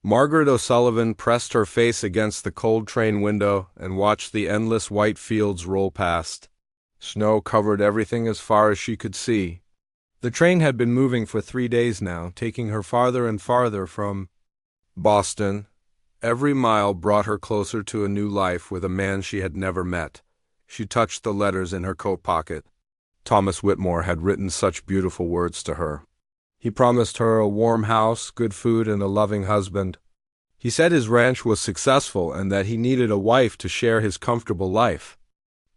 Margaret O'Sullivan pressed her face against the cold train window and watched the endless white fields roll past. Snow covered everything as far as she could see. The train had been moving for 3 days now, taking her farther and farther from Boston. Every mile brought her closer to a new life with a man she had never met. She touched the letters in her coat pocket. Thomas Whitmore had written such beautiful words to her. He promised her a warm house, good food, and a loving husband. He said his ranch was successful and that he needed a wife to share his comfortable life.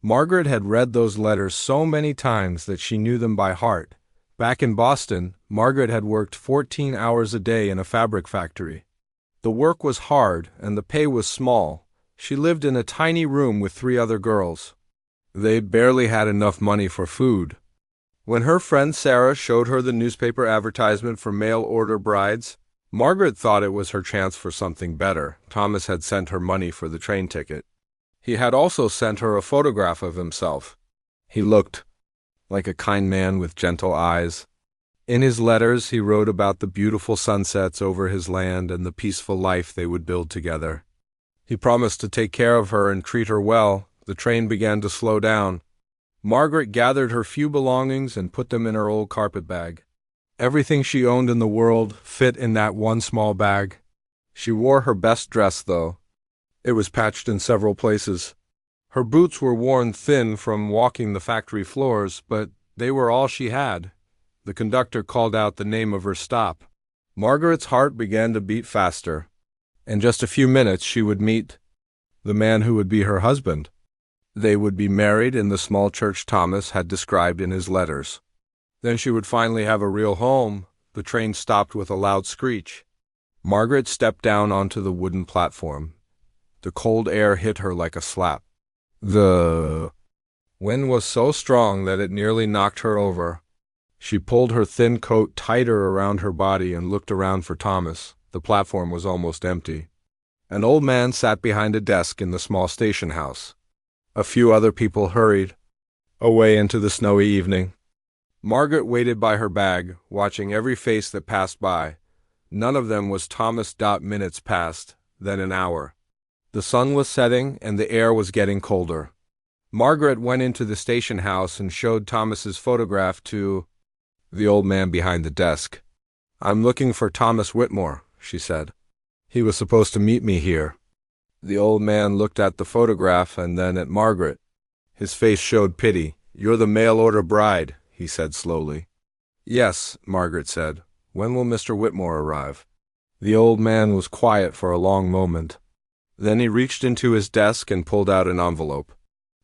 Margaret had read those letters so many times that she knew them by heart. Back in Boston, Margaret had worked 14 hours a day in a fabric factory. The work was hard and the pay was small. She lived in a tiny room with 3 other girls. They barely had enough money for food. When her friend Sarah showed her the newspaper advertisement for mail-order brides, Margaret thought it was her chance for something better. Thomas had sent her money for the train ticket. He had also sent her a photograph of himself. He looked like a kind man with gentle eyes. In his letters, he wrote about the beautiful sunsets over his land and the peaceful life they would build together. He promised to take care of her and treat her well. The train began to slow down. Margaret gathered her few belongings and put them in her old carpet bag. Everything she owned in the world fit in that one small bag. She wore her best dress, though. It was patched in several places. Her boots were worn thin from walking the factory floors, but they were all she had. The conductor called out the name of her stop. Margaret's heart began to beat faster. In just a few minutes she would meet the man who would be her husband. They would be married in the small church Thomas had described in his letters. Then she would finally have a real home. The train stopped with a loud screech. Margaret stepped down onto the wooden platform. The cold air hit her like a slap. The wind was so strong that it nearly knocked her over. She pulled her thin coat tighter around her body and looked around for Thomas. The platform was almost empty. An old man sat behind a desk in the small station house. A few other people hurried away into the snowy evening. Margaret waited by her bag, watching every face that passed by. None of them was Thomas. Minutes passed, then an hour. The sun was setting and the air was getting colder. Margaret went into the station house and showed Thomas's photograph to the old man behind the desk. "I'm looking for Thomas Whitmore," she said. "He was supposed to meet me here." The old man looked at the photograph and then at Margaret. His face showed pity. "You're the mail-order bride," he said slowly. "Yes," Margaret said. "When will Mr. Whitmore arrive?" The old man was quiet for a long moment. Then he reached into his desk and pulled out an envelope.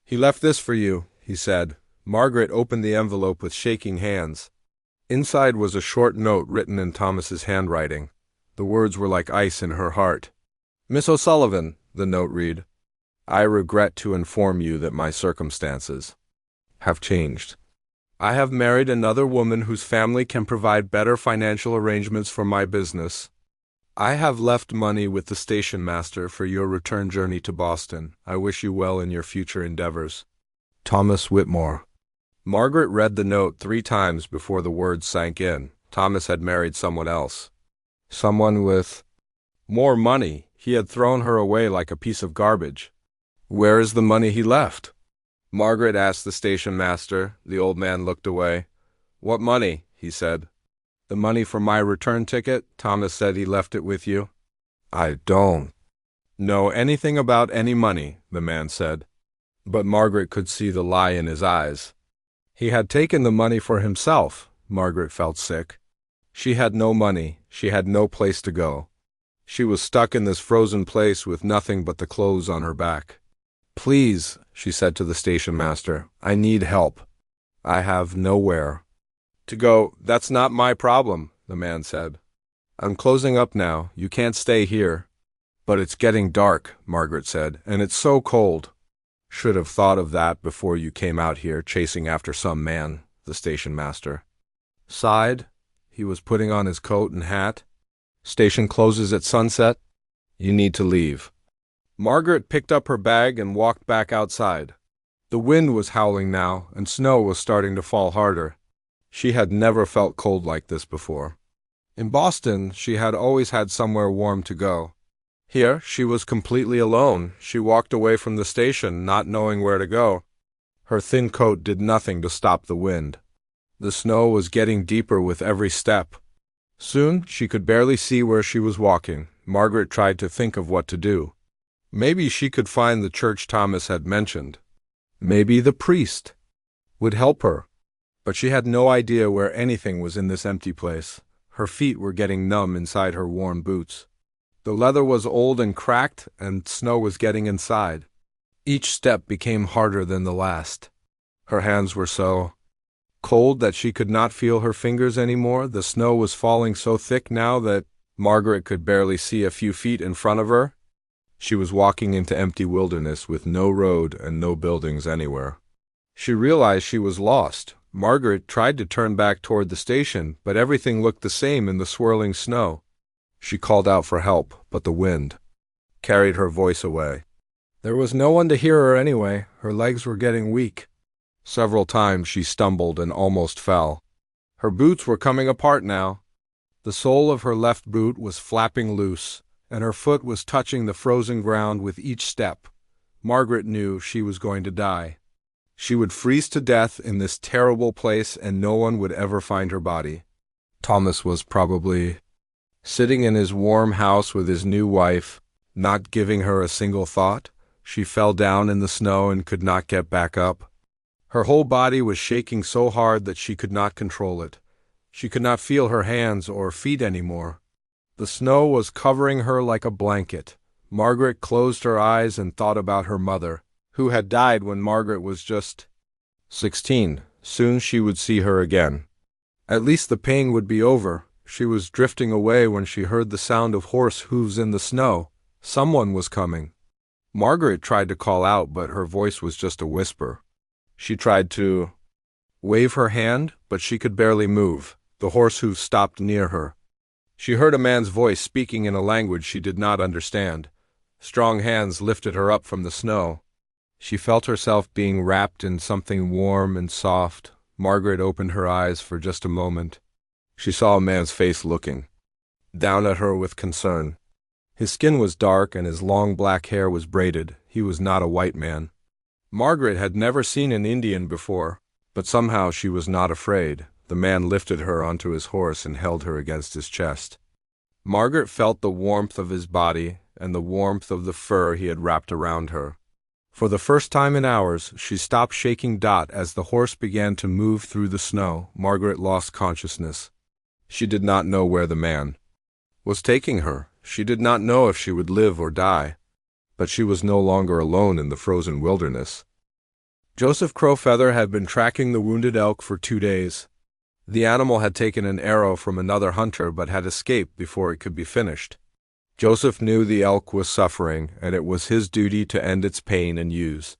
"He left this for you," he said. Margaret opened the envelope with shaking hands. Inside was a short note written in Thomas's handwriting. The words were like ice in her heart. "Miss O'Sullivan," the note read, "I regret to inform you that my circumstances have changed. I have married another woman whose family can provide better financial arrangements for my business. I have left money with the station master for your return journey to Boston. I wish you well in your future endeavors. Thomas Whitmore." Margaret read the note 3 times before the words sank in. Thomas had married someone else. Someone with more money. He had thrown her away like a piece of garbage. "Where is the money he left?" Margaret asked the station master. The old man looked away. "What money?" he said. "The money for my return ticket. Thomas said he left it with you." "I don't know anything about any money," the man said. But Margaret could see the lie in his eyes. He had taken the money for himself. Margaret felt sick. She had no money. She had no place to go. She was stuck in this frozen place with nothing but the clothes on her back. "Please," she said to the station master, "I need help. I have nowhere to go." "That's not my problem," the man said. "I'm closing up now. You can't stay here." "But it's getting dark," Margaret said, "and it's so cold." "Should have thought of that before you came out here chasing after some man," the station master sighed. He was putting on his coat and hat. "Station closes at sunset. You need to leave." Margaret picked up her bag and walked back outside. The wind was howling now, and snow was starting to fall harder. She had never felt cold like this before. In Boston, she had always had somewhere warm to go. Here, she was completely alone. She walked away from the station, not knowing where to go. Her thin coat did nothing to stop the wind. The snow was getting deeper with every step. Soon, she could barely see where she was walking. Margaret tried to think of what to do. Maybe she could find the church Thomas had mentioned. Maybe the priest would help her. But she had no idea where anything was in this empty place. Her feet were getting numb inside her worn boots. The leather was old and cracked, and snow was getting inside. Each step became harder than the last. Her hands were so cold that she could not feel her fingers anymore. The snow was falling so thick now that Margaret could barely see a few feet in front of her. She was walking into empty wilderness with no road and no buildings anywhere. She realized she was lost. Margaret tried to turn back toward the station, but everything looked the same in the swirling snow. She called out for help, but the wind carried her voice away. There was no one to hear her anyway. Her legs were getting weak. Several times she stumbled and almost fell. Her boots were coming apart now. The sole of her left boot was flapping loose, and her foot was touching the frozen ground with each step. Margaret knew she was going to die. She would freeze to death in this terrible place, and no one would ever find her body. Thomas was probably sitting in his warm house with his new wife, not giving her a single thought. She fell down in the snow and could not get back up. Her whole body was shaking so hard that she could not control it. She could not feel her hands or feet anymore. The snow was covering her like a blanket. Margaret closed her eyes and thought about her mother, who had died when Margaret was just 16. Soon she would see her again. At least the pain would be over. She was drifting away when she heard the sound of horse hooves in the snow. Someone was coming. Margaret tried to call out, but her voice was just a whisper. She tried to wave her hand, but she could barely move. The horse hooves stopped near her. She heard a man's voice speaking in a language she did not understand. Strong hands lifted her up from the snow. She felt herself being wrapped in something warm and soft. Margaret opened her eyes for just a moment. She saw a man's face looking down at her with concern. His skin was dark and his long black hair was braided. He was not a white man. Margaret had never seen an Indian before, but somehow she was not afraid. The man lifted her onto his horse and held her against his chest. Margaret felt the warmth of his body and the warmth of the fur he had wrapped around her. For the first time in hours, she stopped shaking Dot as the horse began to move through the snow. Margaret lost consciousness. She did not know where the man was taking her. She did not know if she would live or die. But she was no longer alone in the frozen wilderness. Joseph Crowfeather had been tracking the wounded elk for 2 days. The animal had taken an arrow from another hunter but had escaped before it could be finished. Joseph knew the elk was suffering, and it was his duty to end its pain and use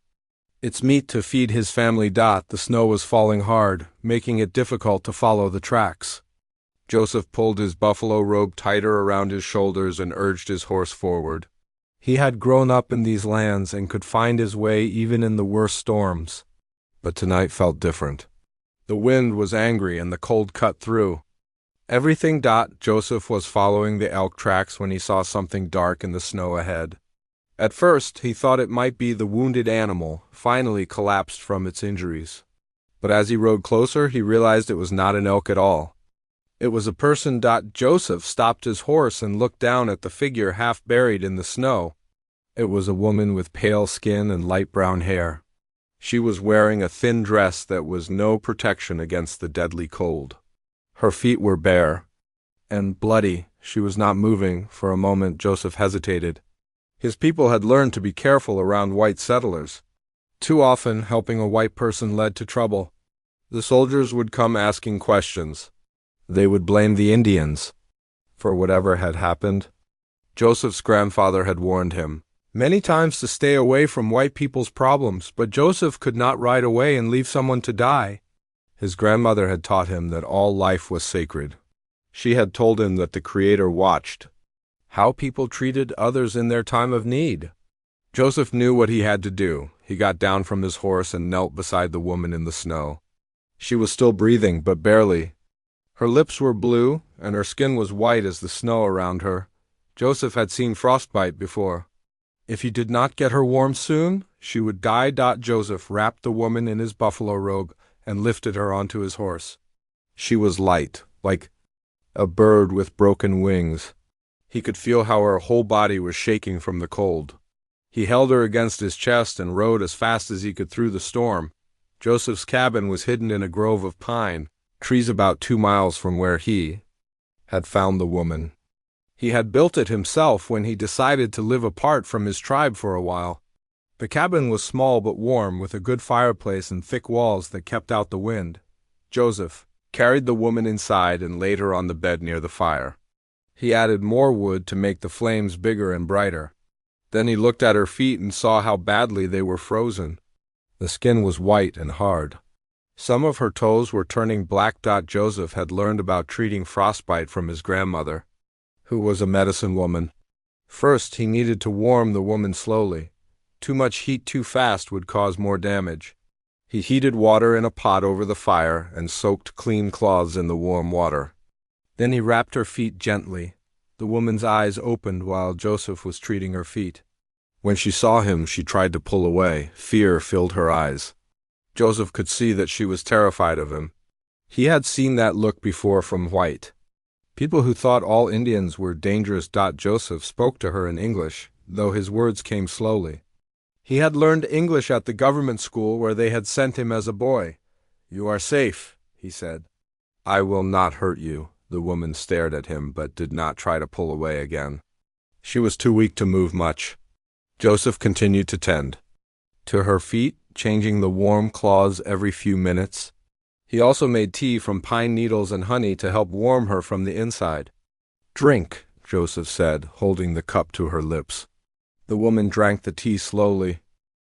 its meat to feed his family. Dot. The snow was falling hard, making it difficult to follow the tracks. Joseph pulled his buffalo robe tighter around his shoulders and urged his horse forward. He had grown up in these lands and could find his way even in the worst storms. But tonight felt different. The wind was angry and the cold cut through everything. Joseph was following the elk tracks when he saw something dark in the snow ahead. At first, he thought it might be the wounded animal, finally collapsed from its injuries. But as he rode closer, he realized it was not an elk at all. It was a person. Joseph stopped his horse and looked down at the figure half buried in the snow. It was a woman with pale skin and light brown hair. She was wearing a thin dress that was no protection against the deadly cold. Her feet were bare and bloody. She was not moving. For a moment, Joseph hesitated. His people had learned to be careful around white settlers. Too often, helping a white person led to trouble. The soldiers would come asking questions. They would blame the Indians for whatever had happened. Joseph's grandfather had warned him many times to stay away from white people's problems, but Joseph could not ride away and leave someone to die. His grandmother had taught him that all life was sacred. She had told him that the Creator watched how people treated others in their time of need. Joseph knew what he had to do. He got down from his horse and knelt beside the woman in the snow. She was still breathing, but barely. Her lips were blue, and her skin was white as the snow around her. Joseph had seen frostbite before. If he did not get her warm soon, she would die. Joseph wrapped the woman in his buffalo robe and lifted her onto his horse. She was light, like a bird with broken wings. He could feel how her whole body was shaking from the cold. He held her against his chest and rode as fast as he could through the storm. Joseph's cabin was hidden in a grove of pine trees about 2 miles from where he had found the woman. He had built it himself when he decided to live apart from his tribe for a while. The cabin was small but warm, with a good fireplace and thick walls that kept out the wind. Joseph carried the woman inside and laid her on the bed near the fire. He added more wood to make the flames bigger and brighter. Then he looked at her feet and saw how badly they were frozen. The skin was white and hard. Some of her toes were turning black. Joseph had learned about treating frostbite from his grandmother, who was a medicine woman. First, he needed to warm the woman slowly. Too much heat too fast would cause more damage. He heated water in a pot over the fire and soaked clean cloths in the warm water. Then he wrapped her feet gently. The woman's eyes opened while Joseph was treating her feet. When she saw him, she tried to pull away. Fear filled her eyes. Joseph could see that she was terrified of him. He had seen that look before from white people who thought all Indians were dangerous. Joseph spoke to her in English, though his words came slowly. He had learned English at the government school where they had sent him as a boy. "You are safe," he said. "I will not hurt you." The woman stared at him but did not try to pull away again. She was too weak to move much. Joseph continued to tend to her feet, changing the warm cloths every few minutes. He also made tea from pine needles and honey to help warm her from the inside. "Drink," Joseph said, holding the cup to her lips. The woman drank the tea slowly.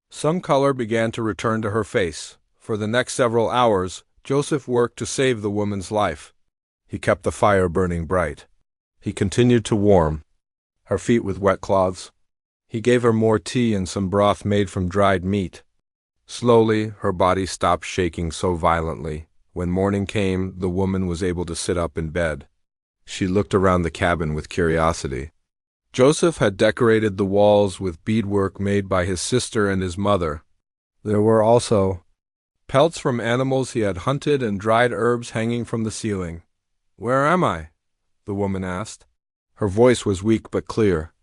Some color began to return to her face. For the next several hours, Joseph worked to save the woman's life. He kept the fire burning bright. He continued to warm her feet with wet cloths. He gave her more tea and some broth made from dried meat. Slowly, her body stopped shaking so violently. When morning came, the woman was able to sit up in bed. She looked around the cabin with curiosity. Joseph had decorated the walls with beadwork made by his sister and his mother. There were also pelts from animals he had hunted and dried herbs hanging from the ceiling. "Where am I?" the woman asked. Her voice was weak but clear.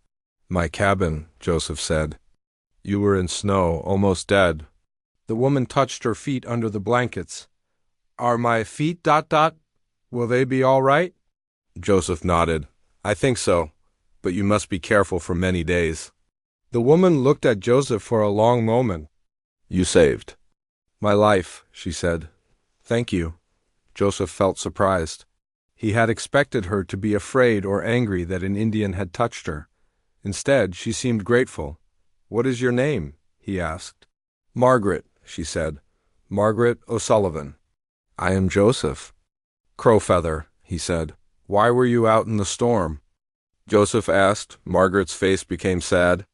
"My cabin," Joseph said. "You were in snow, almost dead." The woman touched her feet under the blankets. "Are my feet ... Will they be all right?" Joseph nodded. "I think so, but you must be careful for many days." The woman looked at Joseph for a long moment. "You saved my life," she said. "Thank you." Joseph felt surprised. He had expected her to be afraid or angry that an Indian had touched her. Instead, she seemed grateful. "What is your name?" he asked. "Margaret," she said. "Margaret O'Sullivan." "I am Joseph." "Crowfeather," he said. "Why were you out in the storm?" Joseph asked. Margaret's face became sad.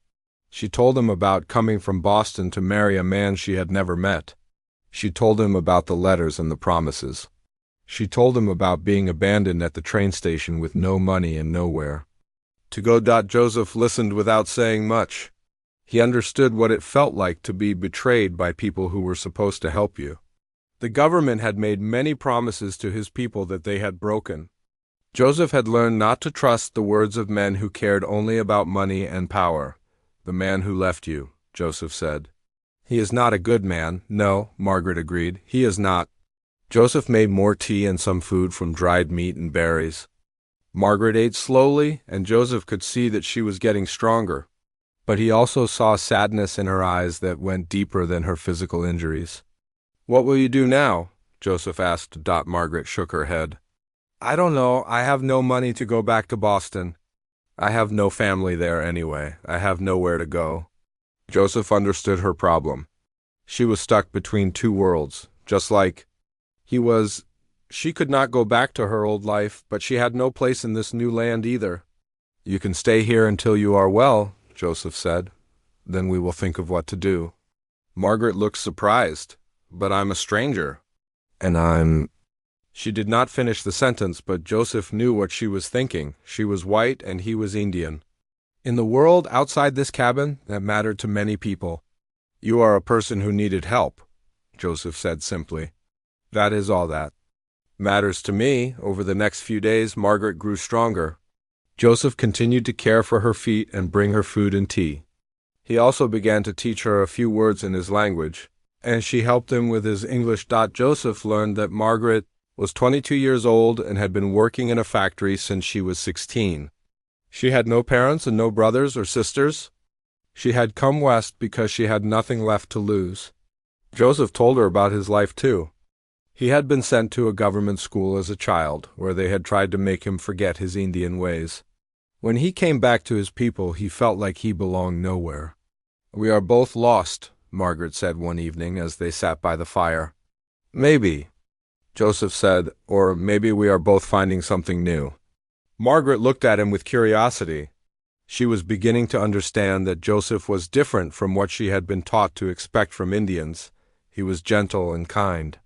She told him about coming from Boston to marry a man she had never met. She told him about the letters and the promises. She told him about being abandoned at the train station with no money and nowhere to go. Joseph listened without saying much. He understood what it felt like to be betrayed by people who were supposed to help you. The government had made many promises to his people that they had broken. Joseph had learned not to trust the words of men who cared only about money and power. "The man who left you," Joseph said. "He is not a good man." "No," Margaret agreed. "He is not." Joseph made more tea and some food from dried meat and berries. Margaret ate slowly, and Joseph could see that she was getting stronger. But he also saw sadness in her eyes that went deeper than her physical injuries. "What will you do now?" Joseph asked. Margaret shook her head. "I don't know. I have no money to go back to Boston. I have no family there anyway. I have nowhere to go." Joseph understood her problem. She was stuck between two worlds, just like he was. She could not go back to her old life, but she had no place in this new land either. "You can stay here until you are well," Joseph said. "Then we will think of what to do." Margaret looked surprised. "But I'm a stranger." "And I'm..." She did not finish the sentence, but Joseph knew what she was thinking. She was white and he was Indian. In the world outside this cabin, that mattered to many people. "You are a person who needed help," Joseph said simply. "That is all that matters to me." Over the next few days, Margaret grew stronger. Joseph continued to care for her feet and bring her food and tea. He also began to teach her a few words in his language, and she helped him with his English. Joseph learned that Margaret was 22 years old and had been working in a factory since she was 16. She had no parents and no brothers or sisters. She had come west because she had nothing left to lose. Joseph told her about his life too. He had been sent to a government school as a child, where they had tried to make him forget his Indian ways. When he came back to his people, he felt like he belonged nowhere. "We are both lost," Margaret said one evening as they sat by the fire. "Maybe," Joseph said, "or maybe we are both finding something new." Margaret looked at him with curiosity. She was beginning to understand that Joseph was different from what she had been taught to expect from Indians. He was gentle and kind.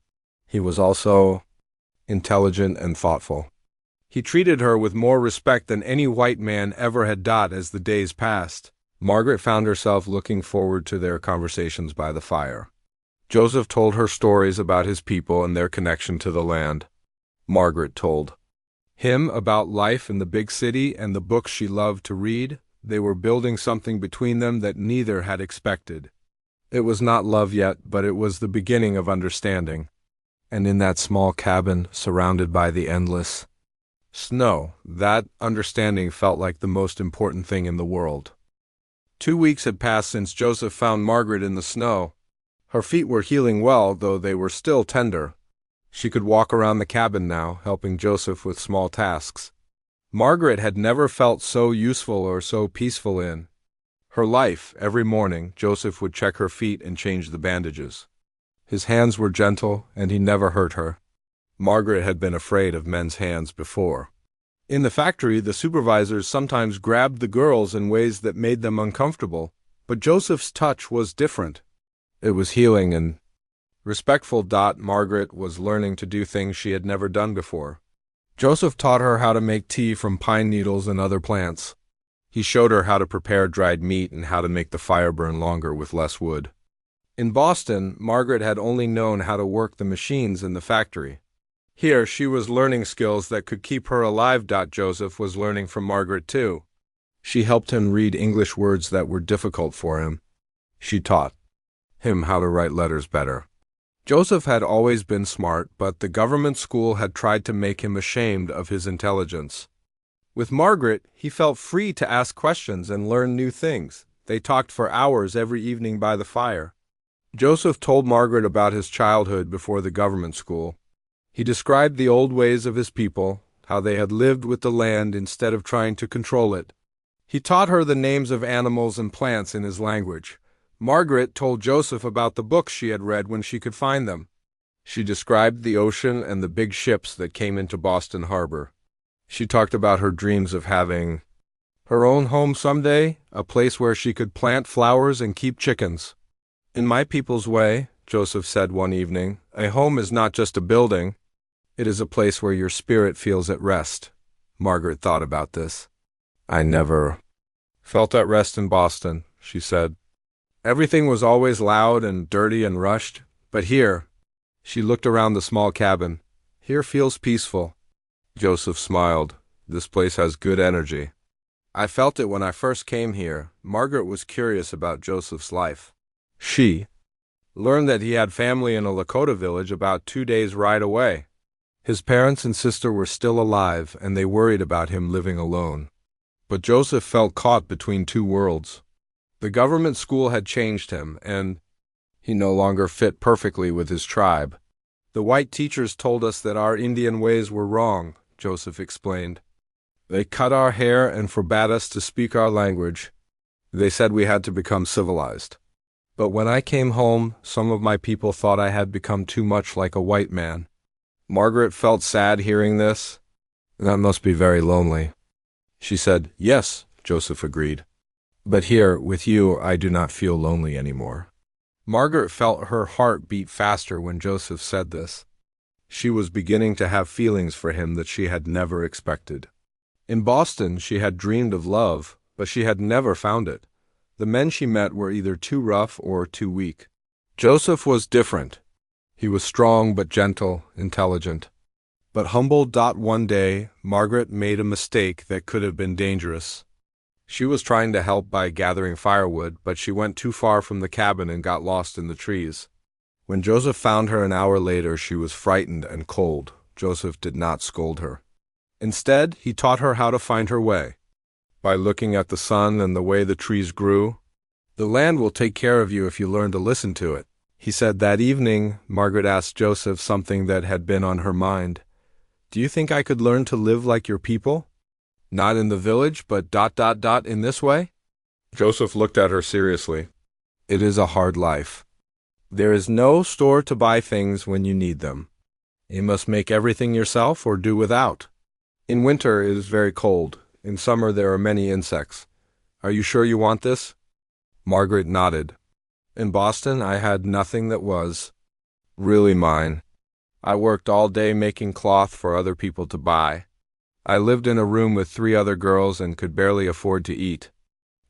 He was also intelligent and thoughtful. He treated her with more respect than any white man ever had done. As the days passed, Margaret found herself looking forward to their conversations by the fire. Joseph told her stories about his people and their connection to the land. Margaret told him about life in the big city and the books she loved to read. They were building something between them that neither had expected. It was not love yet, but it was the beginning of understanding. And in that small cabin, surrounded by the endless snow, that understanding felt like the most important thing in the world. 2 weeks had passed since Joseph found Margaret in the snow. Her feet were healing well, though they were still tender. She could walk around the cabin now, helping Joseph with small tasks. Margaret had never felt so useful or so peaceful in her life. Every morning, Joseph would check her feet and change the bandages. His hands were gentle, and he never hurt her. Margaret had been afraid of men's hands before. In the factory, the supervisors sometimes grabbed the girls in ways that made them uncomfortable, but Joseph's touch was different. It was healing and respectful. Margaret was learning to do things she had never done before. Joseph taught her how to make tea from pine needles and other plants. He showed her how to prepare dried meat and how to make the fire burn longer with less wood. In Boston, Margaret had only known how to work the machines in the factory. Here, she was learning skills that could keep her alive. Joseph was learning from Margaret too. She helped him read English words that were difficult for him. She taught him how to write letters better. Joseph had always been smart, but the government school had tried to make him ashamed of his intelligence. With Margaret, he felt free to ask questions and learn new things. They talked for hours every evening by the fire. Joseph told Margaret about his childhood before the government school. He described the old ways of his people, how they had lived with the land instead of trying to control it. He taught her the names of animals and plants in his language. Margaret told Joseph about the books she had read when she could find them. She described the ocean and the big ships that came into Boston Harbor. She talked about her dreams of having her own home someday, a place where she could plant flowers and keep chickens. "In my people's way," Joseph said one evening, "a home is not just a building. It is a place where your spirit feels at rest." Margaret thought about this. "I never felt at rest in Boston," she said. "Everything was always loud and dirty and rushed. But here," she looked around the small cabin, "here feels peaceful." Joseph smiled. "This place has good energy." "I felt it when I first came here." Margaret was curious about Joseph's life. She learned that he had family in a Lakota village about 2 days' ride away. His parents and sister were still alive, and they worried about him living alone. But Joseph felt caught between two worlds. The government school had changed him, and he no longer fit perfectly with his tribe. "The white teachers told us that our Indian ways were wrong," Joseph explained. "They cut our hair and forbade us to speak our language. They said we had to become civilized. But when I came home, some of my people thought I had become too much like a white man." Margaret felt sad hearing this. "That must be very lonely." She said, "Yes," Joseph agreed. "But here, with you, I do not feel lonely anymore." Margaret felt her heart beat faster when Joseph said this. She was beginning to have feelings for him that she had never expected. In Boston, she had dreamed of love, but she had never found it. The men she met were either too rough or too weak. Joseph was different. He was strong but gentle, intelligent. But humble. One day, Margaret made a mistake that could have been dangerous. She was trying to help by gathering firewood, but she went too far from the cabin and got lost in the trees. When Joseph found her an hour later, she was frightened and cold. Joseph did not scold her. Instead, he taught her how to find her way. By looking at the sun and the way the trees grew, "The land will take care of you if you learn to listen to it," he said. That evening, Margaret asked Joseph something that had been on her mind. "Do you think I could learn to live like your people? Not in the village, but in this way?" Joseph looked at her seriously. "It is a hard life. There is no store to buy things when you need them. You must make everything yourself or do without. In winter it is very cold. In summer there are many insects. Are you sure you want this?" Margaret nodded. "In Boston I had nothing that was really mine. I worked all day making cloth for other people to buy. I lived in a room with 3 other girls and could barely afford to eat.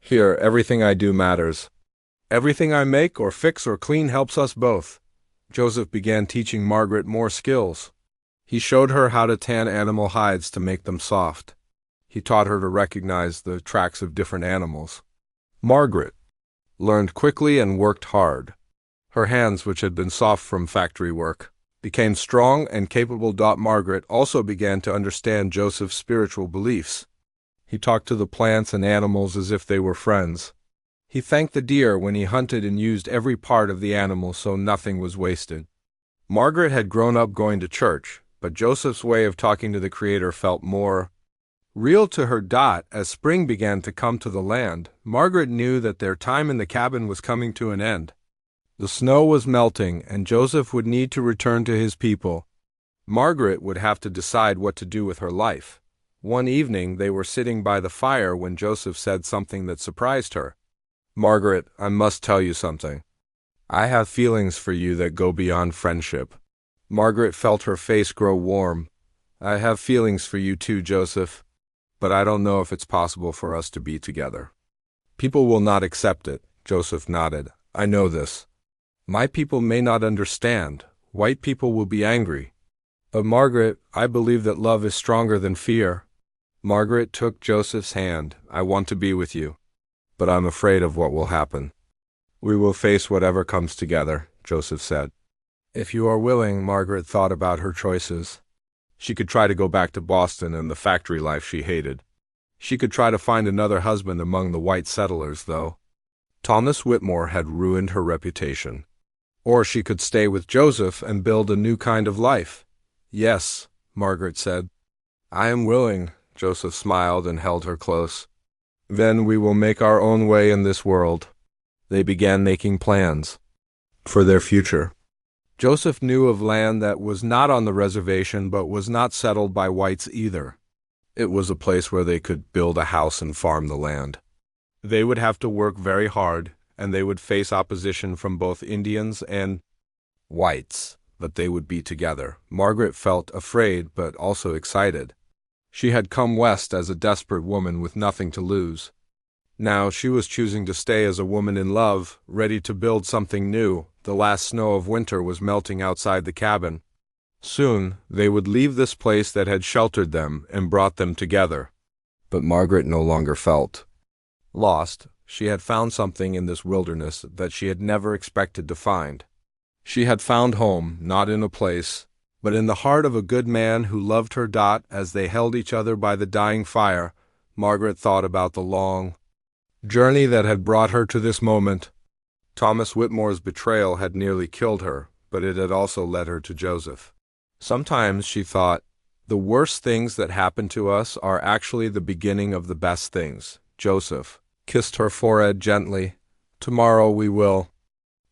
Here, everything I do matters. Everything I make or fix or clean helps us both." Joseph began teaching Margaret more skills. He showed her how to tan animal hides to make them soft. He taught her to recognize the tracks of different animals. Margaret learned quickly and worked hard. Her hands, which had been soft from factory work, became strong and capable. Margaret also began to understand Joseph's spiritual beliefs. He talked to the plants and animals as if they were friends. He thanked the deer when he hunted and used every part of the animal so nothing was wasted. Margaret had grown up going to church, but Joseph's way of talking to the Creator felt more real to her. As spring began to come to the land, Margaret knew that their time in the cabin was coming to an end. The snow was melting, and Joseph would need to return to his people. Margaret would have to decide what to do with her life. One evening, they were sitting by the fire when Joseph said something that surprised her. "Margaret, I must tell you something. I have feelings for you that go beyond friendship." Margaret felt her face grow warm. "I have feelings for you too, Joseph. But I don't know if it's possible for us to be together." "People will not accept it," Joseph nodded. "I know this. My people may not understand. White people will be angry. But Margaret, I believe that love is stronger than fear." Margaret took Joseph's hand. "I want to be with you, but I'm afraid of what will happen." "We will face whatever comes together," Joseph said. "If you are willing," Margaret thought about her choices. She could try to go back to Boston and the factory life she hated. She could try to find another husband among the white settlers, though Thomas Whitmore had ruined her reputation. Or she could stay with Joseph and build a new kind of life. "Yes," Margaret said. "I am willing." Joseph smiled and held her close. "Then we will make our own way in this world." They began making plans for their future. Joseph knew of land that was not on the reservation but was not settled by whites either. It was a place where they could build a house and farm the land. They would have to work very hard, and they would face opposition from both Indians and whites, but they would be together. Margaret felt afraid but also excited. She had come west as a desperate woman with nothing to lose. Now she was choosing to stay as a woman in love, ready to build something new. The last snow of winter was melting outside the cabin. Soon they would leave this place that had sheltered them and brought them together. But Margaret no longer felt lost. She had found something in this wilderness that she had never expected to find. She had found home, not in a place, but in the heart of a good man who loved her. As they held each other by the dying fire, Margaret thought about the long journey that had brought her to this moment. Thomas Whitmore's betrayal had nearly killed her, but it had also led her to Joseph. Sometimes, she thought, the worst things that happen to us are actually the beginning of the best things. Joseph kissed her forehead gently. "Tomorrow we will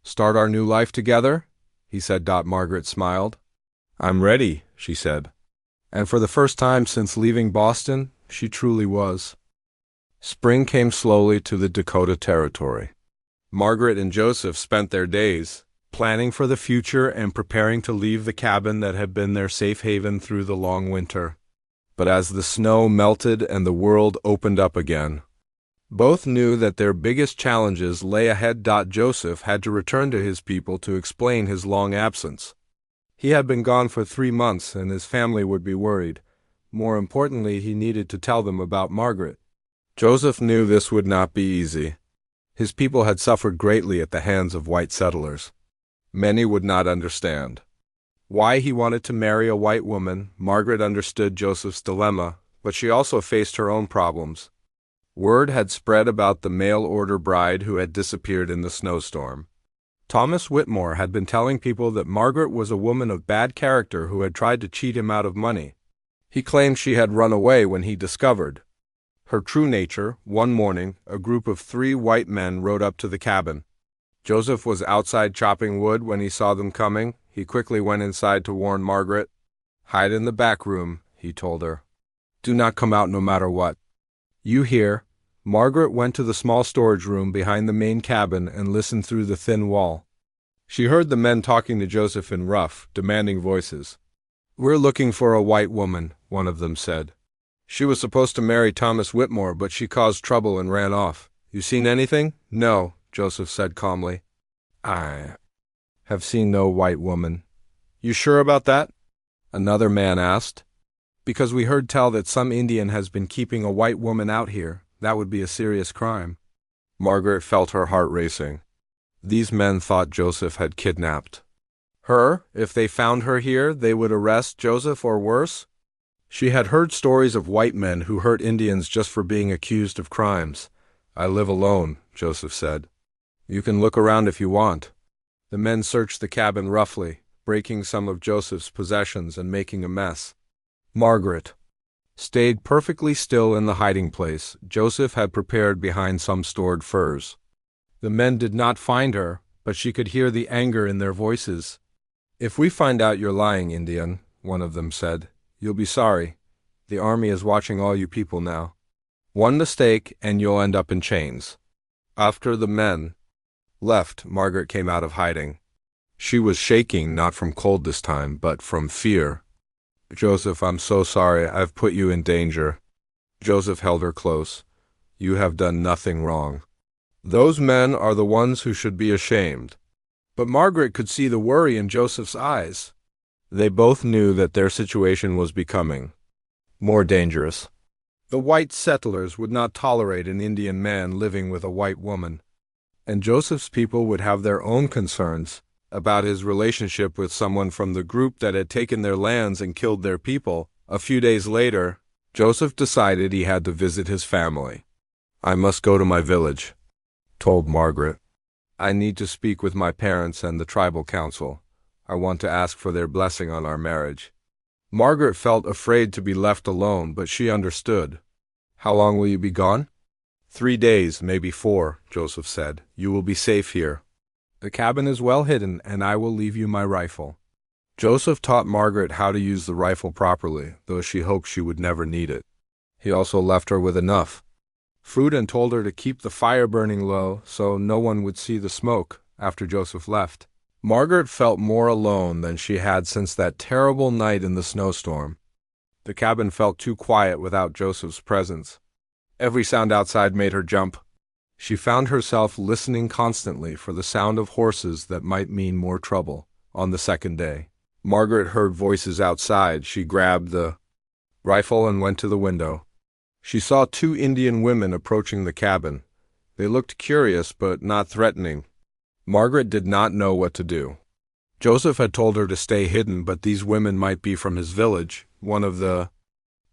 start our new life together?" he said. Margaret smiled. "I'm ready," she said. And for the first time since leaving Boston, she truly was. Spring came slowly to the Dakota Territory. Margaret and Joseph spent their days planning for the future and preparing to leave the cabin that had been their safe haven through the long winter. But as the snow melted and the world opened up again, both knew that their biggest challenges lay ahead. Joseph had to return to his people to explain his long absence. He had been gone for 3 months, and his family would be worried. More importantly, he needed to tell them about Margaret. Joseph knew this would not be easy. His people had suffered greatly at the hands of white settlers. Many would not understand why he wanted to marry a white woman. Margaret understood Joseph's dilemma, but she also faced her own problems. Word had spread about the mail-order bride who had disappeared in the snowstorm. Thomas Whitmore had been telling people that Margaret was a woman of bad character who had tried to cheat him out of money. He claimed she had run away when he discovered her true nature. One morning, a group of 3 white men rode up to the cabin. Joseph was outside chopping wood when he saw them coming. He quickly went inside to warn Margaret. "Hide in the back room," he told her. "Do not come out no matter what. You hear?" Margaret went to the small storage room behind the main cabin and listened through the thin wall. She heard the men talking to Joseph in rough, demanding voices. "We're looking for a white woman," one of them said. "She was supposed to marry Thomas Whitmore, but she caused trouble and ran off. You seen anything?" "No," Joseph said calmly. "I have seen no white woman." "You sure about that?" another man asked. "Because we heard tell that some Indian has been keeping a white woman out here. That would be a serious crime." Margaret felt her heart racing. These men thought Joseph had kidnapped her. If they found her here, they would arrest Joseph or worse. She had heard stories of white men who hurt Indians just for being accused of crimes. "I live alone," Joseph said. "You can look around if you want." The men searched the cabin roughly, breaking some of Joseph's possessions and making a mess. Margaret stayed perfectly still in the hiding place Joseph had prepared behind some stored furs. The men did not find her, but she could hear the anger in their voices. "If we find out you're lying, Indian," one of them said, "you'll be sorry. The army is watching all you people now. One mistake and you'll end up in chains." After the men left, Margaret came out of hiding. She was shaking, not from cold this time, but from fear. "Joseph, I'm so sorry. I've put you in danger." Joseph held her close. "You have done nothing wrong. Those men are the ones who should be ashamed." But Margaret could see the worry in Joseph's eyes. They both knew that their situation was becoming more dangerous. The white settlers would not tolerate an Indian man living with a white woman, and Joseph's people would have their own concerns about his relationship with someone from the group that had taken their lands and killed their people. A few days later, Joseph decided he had to visit his family. "I must go to my village," told Margaret. "I need to speak with my parents and the tribal council. I want to ask for their blessing on our marriage." Margaret felt afraid to be left alone, but she understood. "How long will you be gone?" 3 days, maybe 4, Joseph said. "You will be safe here. The cabin is well hidden, and I will leave you my rifle." Joseph taught Margaret how to use the rifle properly, though she hoped she would never need it. He also left her with enough food and told her to keep the fire burning low so no one would see the smoke after Joseph left. Margaret felt more alone than she had since that terrible night in the snowstorm. The cabin felt too quiet without Joseph's presence. Every sound outside made her jump. She found herself listening constantly for the sound of horses that might mean more trouble. On the second day, Margaret heard voices outside. She grabbed the rifle and went to the window. She saw 2 Indian women approaching the cabin. They looked curious but not threatening. Margaret did not know what to do. Joseph had told her to stay hidden, but these women might be from his village. One of the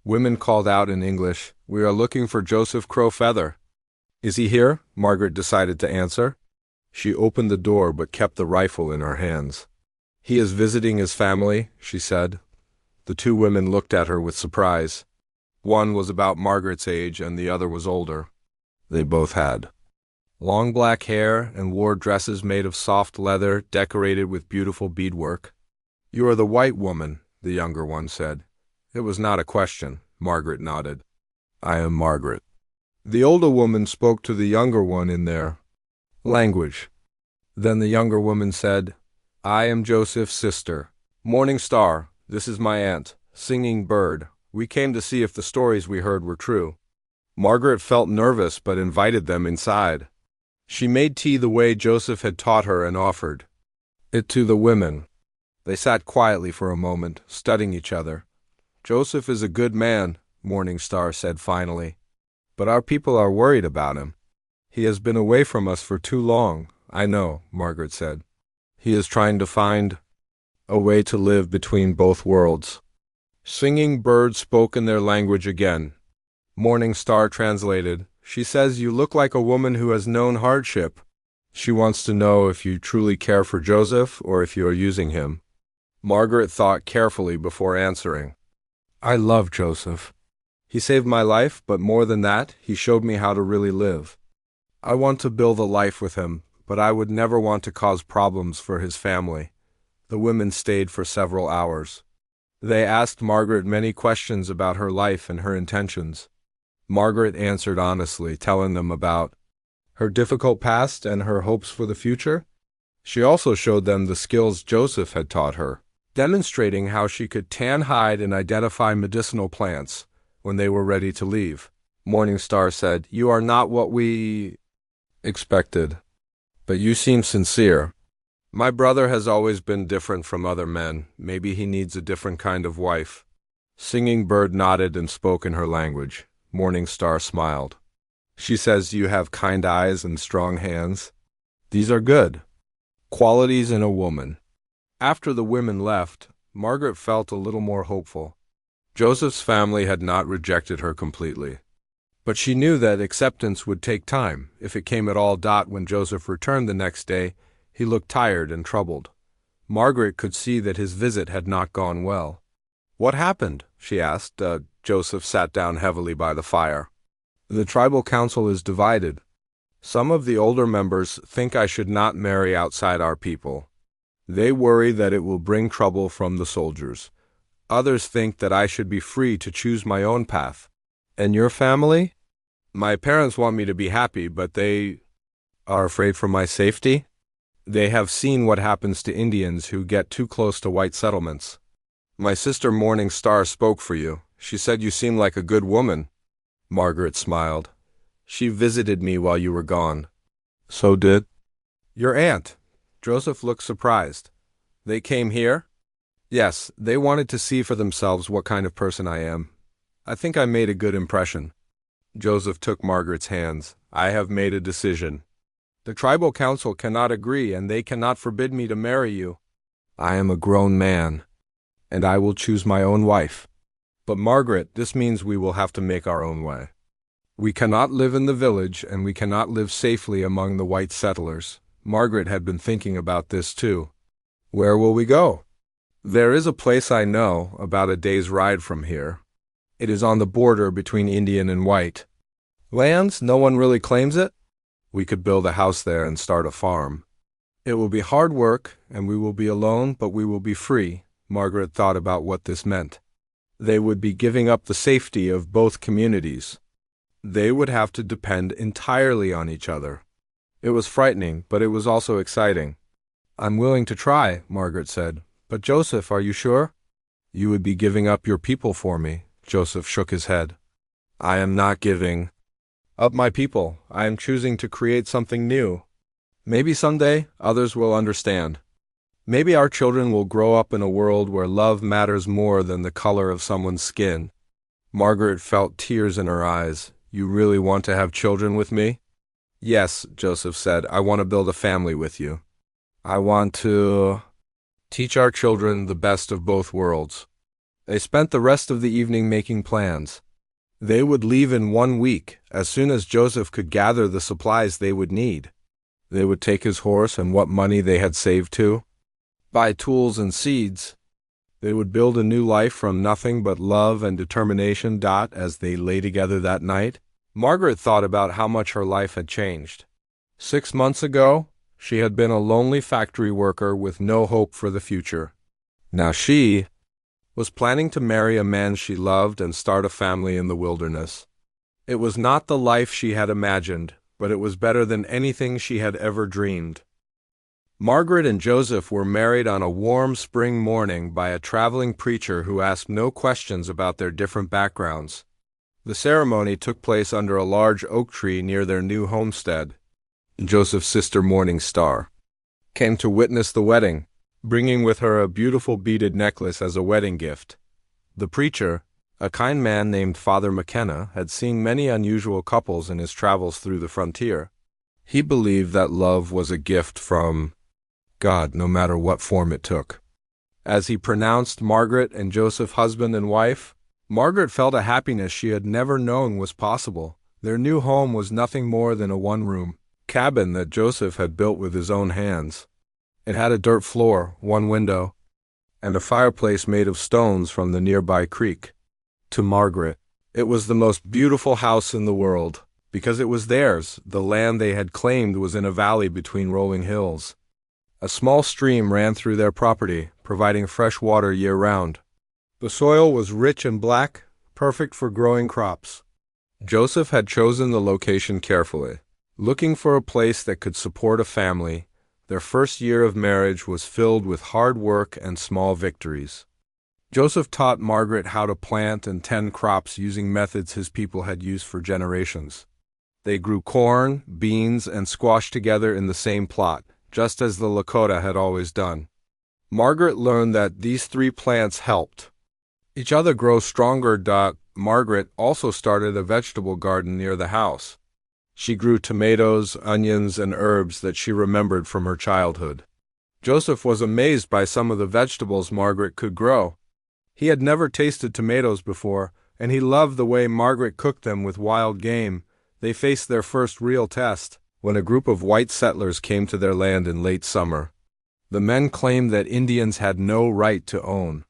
women called out in English, "We are looking for Joseph Crowfeather." "Is he here?" Margaret decided to answer. She opened the door but kept the rifle in her hands. "He is visiting his family," she said. The 2 women looked at her with surprise. One was about Margaret's age and the other was older. They both had long black hair and wore dresses made of soft leather decorated with beautiful beadwork. "You are the white woman," the younger one said. It was not a question. Margaret nodded. "I am Margaret." The older woman spoke to the younger one in their language. Then the younger woman said, I am Joseph's sister. Morning Star, this is my aunt, Singing Bird. We came to see if the stories we heard were true. Margaret felt nervous but invited them inside. She made tea the way Joseph had taught her and offered it to the women. They sat quietly for a moment, studying each other. Joseph is a good man, Morning Star said finally. But our people are worried about him. He has been away from us for too long. I know, Margaret said. He is trying to find a way to live between both worlds. Singing Bird spoke in their language again. Morning Star translated. She says you look like a woman who has known hardship. She wants to know if you truly care for Joseph or if you are using him. Margaret thought carefully before answering. I love Joseph. He saved my life, but more than that, he showed me how to really live. I want to build a life with him, but I would never want to cause problems for his family. The women stayed for several hours. They asked Margaret many questions about her life and her intentions. Margaret answered honestly, telling them about her difficult past and her hopes for the future. She also showed them the skills Joseph had taught her, demonstrating how she could tan hide and identify medicinal plants when they were ready to leave. Morning Star said, You are not what we expected, but you seem sincere. My brother has always been different from other men. Maybe he needs a different kind of wife. Singing Bird nodded and spoke in her language. Morning Star smiled. She says you have kind eyes and strong hands. These are good qualities in a woman. After the women left, Margaret felt a little more hopeful. Joseph's family had not rejected her completely. But she knew that acceptance would take time, if it came at all. When Joseph returned the next day, he looked tired and troubled. Margaret could see that his visit had not gone well. What happened? She asked. Joseph sat down heavily by the fire. The tribal council is divided. Some of the older members think I should not marry outside our people. They worry that it will bring trouble from the soldiers. Others think that I should be free to choose my own path. And your family? My parents want me to be happy, but they are afraid for my safety. They have seen what happens to Indians who get too close to white settlements. My sister Morning Star spoke for you. She said you seem like a good woman. Margaret smiled. She visited me while you were gone. So did your aunt. Joseph looked surprised. They came here? Yes, they wanted to see for themselves what kind of person I am. I think I made a good impression. Joseph took Margaret's hands. I have made a decision. The tribal council cannot agree, and they cannot forbid me to marry you. I am a grown man, and I will choose my own wife. But Margaret, this means we will have to make our own way. We cannot live in the village, and we cannot live safely among the white settlers. Margaret had been thinking about this too. Where will we go? There is a place I know, about a day's ride from here. It is on the border between Indian and white. Lands, no one really claims it. We could build a house there and start a farm. It will be hard work, and we will be alone, but we will be free. Margaret thought about what this meant. They would be giving up the safety of both communities. They would have to depend entirely on each other. It was frightening, but it was also exciting. I'm willing to try, Margaret said. But Joseph, are you sure? You would be giving up your people for me. Joseph shook his head. I am not giving up my people. I am choosing to create something new. Maybe someday others will understand. Maybe our children will grow up in a world where love matters more than the color of someone's skin. Margaret felt tears in her eyes. You really want to have children with me? Yes, Joseph said. I want to build a family with you. I want to teach our children the best of both worlds. They spent the rest of the evening making plans. They would leave in 1 week, as soon as Joseph could gather the supplies they would need. They would take his horse and what money they had saved too, buy tools and seeds. They would build a new life from nothing but love and determination. As they lay together that night, Margaret thought about how much her life had changed. 6 months ago, she had been a lonely factory worker with no hope for the future. Now she was planning to marry a man she loved and start a family in the wilderness. It was not the life she had imagined, but it was better than anything she had ever dreamed. Margaret and Joseph were married on a warm spring morning by a traveling preacher who asked no questions about their different backgrounds. The ceremony took place under a large oak tree near their new homestead. Joseph's sister Morning Star came to witness the wedding, bringing with her a beautiful beaded necklace as a wedding gift. The preacher, a kind man named Father McKenna, had seen many unusual couples in his travels through the frontier. He believed that love was a gift from God, no matter what form it took. As he pronounced Margaret and Joseph husband and wife, Margaret felt a happiness she had never known was possible. Their new home was nothing more than a one-room cabin that Joseph had built with his own hands. It had a dirt floor, one window, and a fireplace made of stones from the nearby creek. To Margaret, it was the most beautiful house in the world, because it was theirs. The land they had claimed was in a valley between rolling hills. A small stream ran through their property, providing fresh water year-round. The soil was rich and black, perfect for growing crops. Joseph had chosen the location carefully, looking for a place that could support a family. Their first year of marriage was filled with hard work and small victories. Joseph taught Margaret how to plant and tend crops using methods his people had used for generations. They grew corn, beans, and squash together in the same plot, just as the Lakota had always done. Margaret learned that these three plants helped each other grow stronger. Margaret also started a vegetable garden near the house. She grew tomatoes, onions, and herbs that she remembered from her childhood. Joseph was amazed by some of the vegetables Margaret could grow. He had never tasted tomatoes before, and he loved the way Margaret cooked them with wild game. They faced their first real test when a group of white settlers came to their land in late summer. The men claimed that Indians had no right to own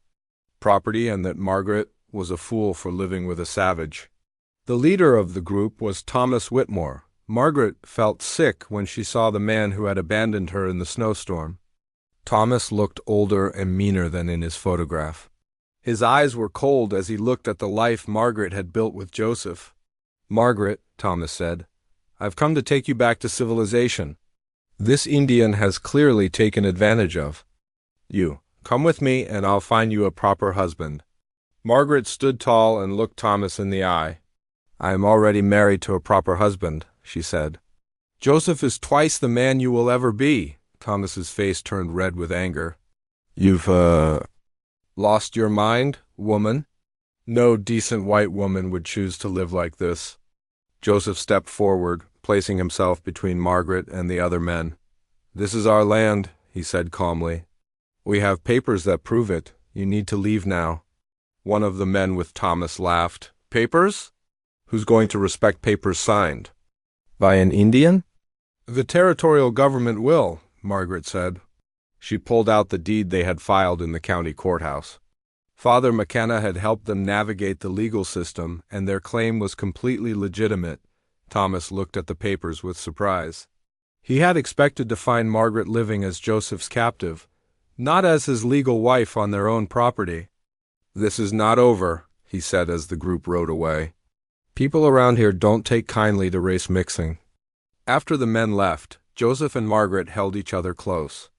property and that Margaret was a fool for living with a savage. The leader of the group was Thomas Whitmore. Margaret felt sick when she saw the man who had abandoned her in the snowstorm. Thomas looked older and meaner than in his photograph. His eyes were cold as he looked at the life Margaret had built with Joseph. "Margaret," Thomas said, "I've come to take you back to civilization. This Indian has clearly taken advantage of you. Come with me and I'll find you a proper husband." Margaret stood tall and looked Thomas in the eye. "I am already married to a proper husband," she said. "Joseph is twice the man you will ever be." Thomas's face turned red with anger. "You've, lost your mind, woman? No decent white woman would choose to live like this." Joseph stepped forward, placing himself between Margaret and the other men. "This is our land," he said calmly. "We have papers that prove it. You need to leave now." One of the men with Thomas laughed. "Papers? Who's going to respect papers signed? By an Indian?" "The territorial government will," Margaret said. She pulled out the deed they had filed in the county courthouse. Father McKenna had helped them navigate the legal system, and their claim was completely legitimate. Thomas looked at the papers with surprise. He had expected to find Margaret living as Joseph's captive, not as his legal wife on their own property. "This is not over," he said as the group rode away. "People around here don't take kindly to race mixing." After the men left, Joseph and Margaret held each other close.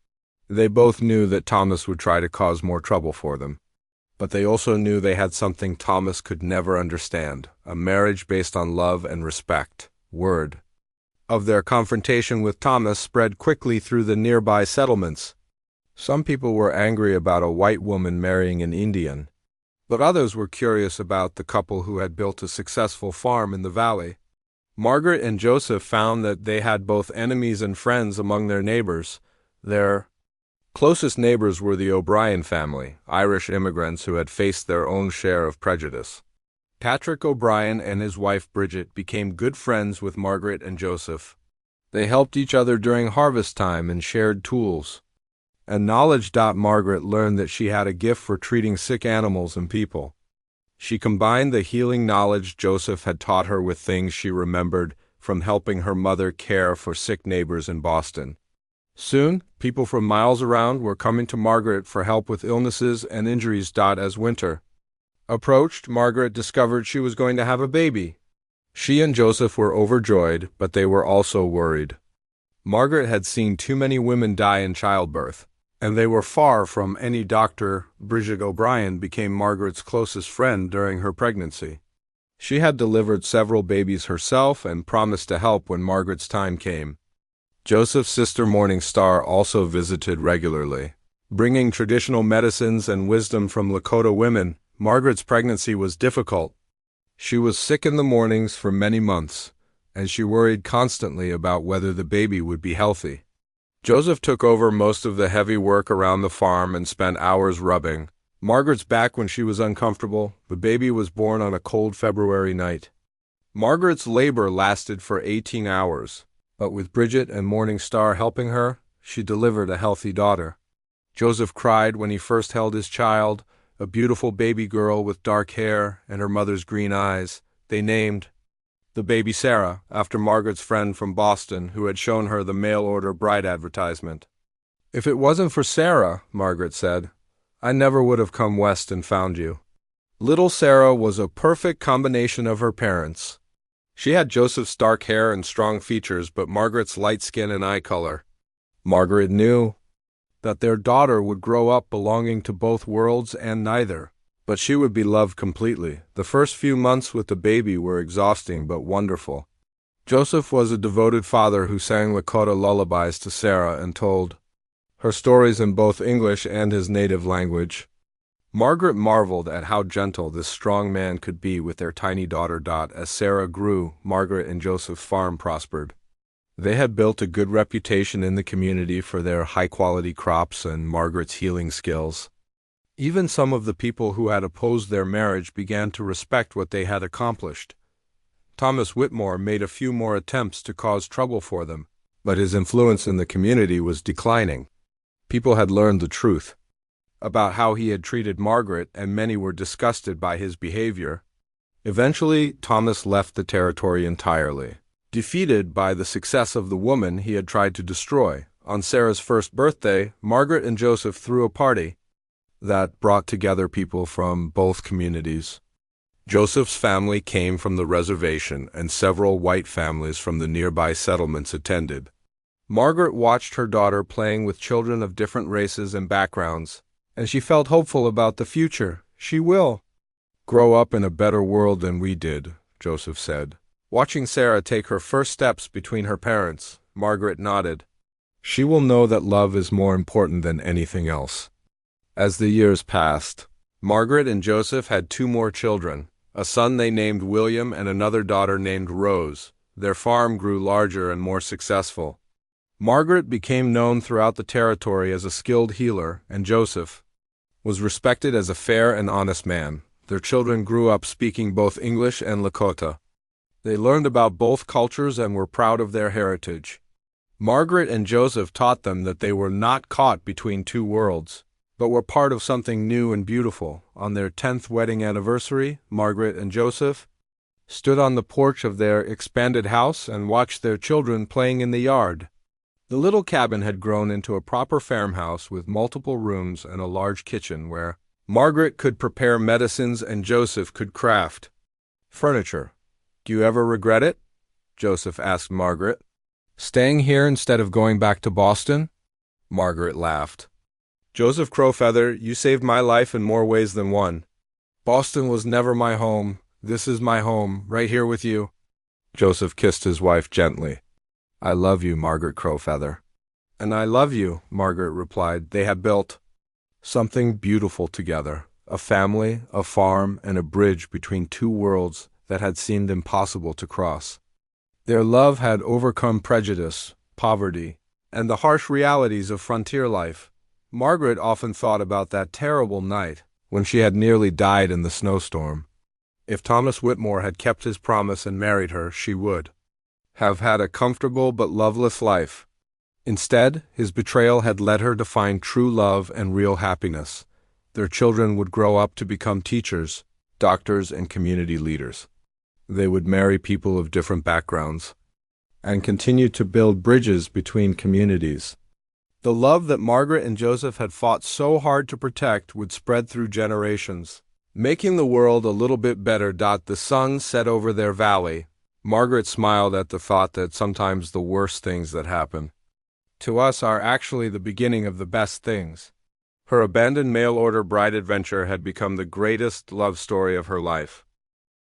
They both knew that Thomas would try to cause more trouble for them. But they also knew they had something Thomas could never understand, a marriage based on love and respect. Word of their confrontation with Thomas spread quickly through the nearby settlements. Some people were angry about a white woman marrying an Indian, but others were curious about the couple who had built a successful farm in the valley. Margaret and Joseph found that they had both enemies and friends among their neighbors. Their closest neighbors were the O'Brien family, Irish immigrants who had faced their own share of prejudice. Patrick O'Brien and his wife Bridget became good friends with Margaret and Joseph. They helped each other during harvest time and shared tools. And knowledge. Margaret learned that she had a gift for treating sick animals and people. She combined the healing knowledge Joseph had taught her with things she remembered from helping her mother care for sick neighbors in Boston. Soon, people from miles around were coming to Margaret for help with illnesses and injuries. As winter approached, Margaret discovered she was going to have a baby. She and Joseph were overjoyed, but they were also worried. Margaret had seen too many women die in childbirth, and they were far from any doctor. Bridget O'Brien became Margaret's closest friend during her pregnancy. She had delivered several babies herself and promised to help when Margaret's time came. Joseph's sister Morning Star also visited regularly, bringing traditional medicines and wisdom from Lakota women. Margaret's pregnancy was difficult. She was sick in the mornings for many months, and she worried constantly about whether the baby would be healthy. Joseph took over most of the heavy work around the farm and spent hours rubbing Margaret's back when she was uncomfortable. The baby was born on a cold February night. Margaret's labor lasted for 18 hours, but with Bridget and Morning Star helping her, she delivered a healthy daughter. Joseph cried when he first held his child, a beautiful baby girl with dark hair and her mother's green eyes. They named the baby Sarah, after Margaret's friend from Boston who had shown her the mail-order bride advertisement. "If it wasn't for Sarah," Margaret said, "I never would have come west and found you." Little Sarah was a perfect combination of her parents. She had Joseph's dark hair and strong features, but Margaret's light skin and eye color. Margaret knew that their daughter would grow up belonging to both worlds and neither, but she would be loved completely. The first few months with the baby were exhausting but wonderful. Joseph was a devoted father who sang Lakota lullabies to Sarah and told her stories in both English and his native language. Margaret marveled at how gentle this strong man could be with their tiny daughter. As Sarah grew, Margaret and Joseph's farm prospered. They had built a good reputation in the community for their high-quality crops and Margaret's healing skills. Even some of the people who had opposed their marriage began to respect what they had accomplished. Thomas Whitmore made a few more attempts to cause trouble for them, but his influence in the community was declining. People had learned the truth about how he had treated Margaret, and many were disgusted by his behavior. Eventually, Thomas left the territory entirely, defeated by the success of the woman he had tried to destroy. On Sarah's first birthday, Margaret and Joseph threw a party that brought together people from both communities. Joseph's family came from the reservation, and several white families from the nearby settlements attended. Margaret watched her daughter playing with children of different races and backgrounds, and she felt hopeful about the future. "She will grow up in a better world than we did," Joseph said. Watching Sarah take her first steps between her parents, Margaret nodded. "She will know that love is more important than anything else." As the years passed, Margaret and Joseph had 2 more children, a son they named William and another daughter named Rose. Their farm grew larger and more successful. Margaret became known throughout the territory as a skilled healer, and Joseph was respected as a fair and honest man. Their children grew up speaking both English and Lakota. They learned about both cultures and were proud of their heritage. Margaret and Joseph taught them that they were not caught between 2 worlds, but were part of something new and beautiful. On their 10th wedding anniversary, Margaret and Joseph stood on the porch of their expanded house and watched their children playing in the yard. The little cabin had grown into a proper farmhouse with multiple rooms and a large kitchen where Margaret could prepare medicines and Joseph could craft furniture. "Do you ever regret it?" Joseph asked Margaret. "Staying here instead of going back to Boston?" Margaret laughed. "Joseph Crowfeather, you saved my life in more ways than one. Boston was never my home. This is my home, right here with you." Joseph kissed his wife gently. "I love you, Margaret Crowfeather." "And I love you," Margaret replied. They had built something beautiful together, a family, a farm, and a bridge between 2 worlds that had seemed impossible to cross. Their love had overcome prejudice, poverty, and the harsh realities of frontier life. Margaret often thought about that terrible night when she had nearly died in the snowstorm. If Thomas Whitmore had kept his promise and married her, she would have had a comfortable but loveless life. Instead, his betrayal had led her to find true love and real happiness. Their children would grow up to become teachers, doctors, and community leaders. They would marry people of different backgrounds and continue to build bridges between communities. The love that Margaret and Joseph had fought so hard to protect would spread through generations, making the world a little bit better. The sun set over their valley, Margaret smiled at the thought that sometimes the worst things that happen to us are actually the beginning of the best things. Her abandoned mail-order bride adventure had become the greatest love story of her life.